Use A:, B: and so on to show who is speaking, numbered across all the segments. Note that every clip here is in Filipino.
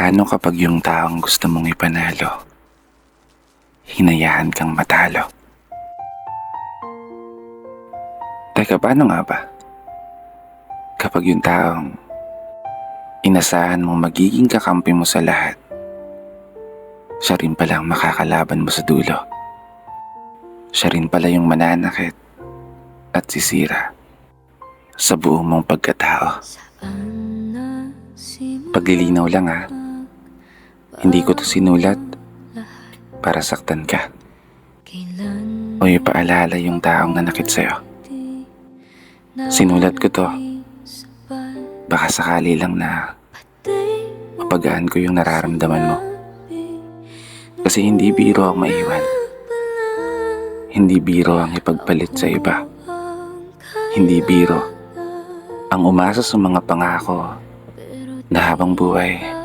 A: Paano kapag yung taong gusto mong ipanalo, hinayaan kang matalo? Teka, paano nga ba? Kapag yung taong inasahan mong magiging kakampi mo sa lahat, siya rin palang makakalaban mo sa dulo. Siya rin pala yung mananakit at sisira sa buong mong pagkatao. Paglilinaw lang ha, hindi ko to sinulat para saktan ka o ipaalala yung taong nanakit sa'yo. Sinulat ko to baka sakali lang na mapagaan ko yung nararamdaman mo. Kasi hindi biro ang maiwan. Hindi biro ang ipagpalit sa iba. Hindi biro ang umasa sa mga pangako na habang buhay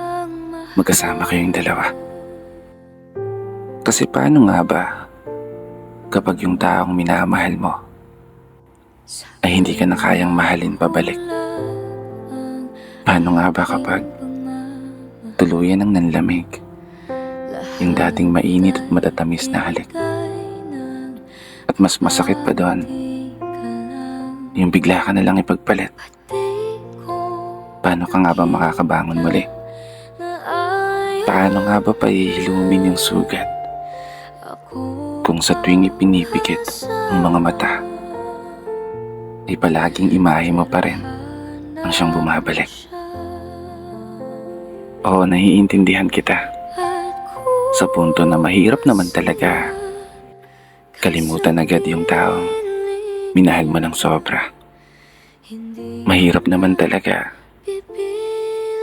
A: magkasama kayong dalawa. Kasi paano nga ba kapag yung taong minamahal mo ay hindi ka na kayang mahalin pabalik? Paano nga ba kapag tuluyan ng nanlamig yung dating mainit at matatamis na halik? At mas masakit pa doon, yung bigla ka na lang ipagpalit. Paano ka nga ba makakabangon muli? Paano nga ba paihilumin yung sugat kung sa tuwing ipinipikit ang mga mata ay palaging imahe mo pa rin ang siyang bumabalik? Oo, naiintindihan kita sa punto na mahirap naman talaga kalimutan agad yung taong minahal mo ng sobra. Mahirap naman talaga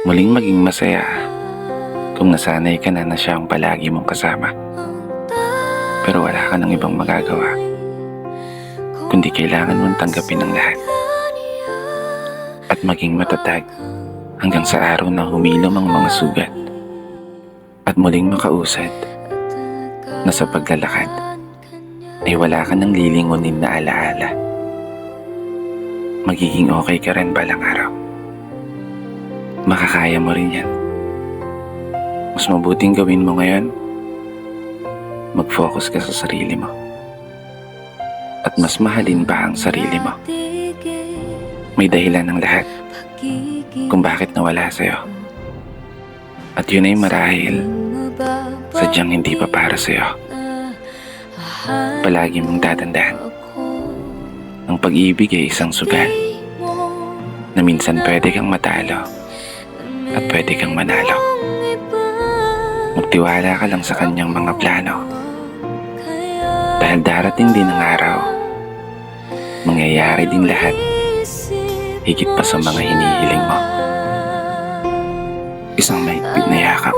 A: muling maging masaya kung nasanay ka na siya ang palagi mong kasama. Pero wala ka ng ibang magagawa kundi kailangan mong tanggapin ang lahat at maging matatag hanggang sa araw na humilom ang mga sugat at muling makausad na sa paglalakad ay wala ka ng lilingunin na alaala. Magiging okay ka rin balang araw. Makakaya mo rin yan. Mas mabuting gawin mo ngayon, mag-focus ka sa sarili mo at mas mahalin pa ang sarili mo. May dahilan ng lahat kung bakit nawala sa'yo. At yun ay marahil sadyang hindi pa para sa'yo. Palagi mong tatandaan, ang pag-ibig ay isang sugal na minsan pwede kang matalo at pwede kang manalo. Magtiwala ka lang sa kanyang mga plano dahil darating din ang araw, mangyayari din lahat higit pa sa mga hinihiling mo. Isang mahigpit na yakap,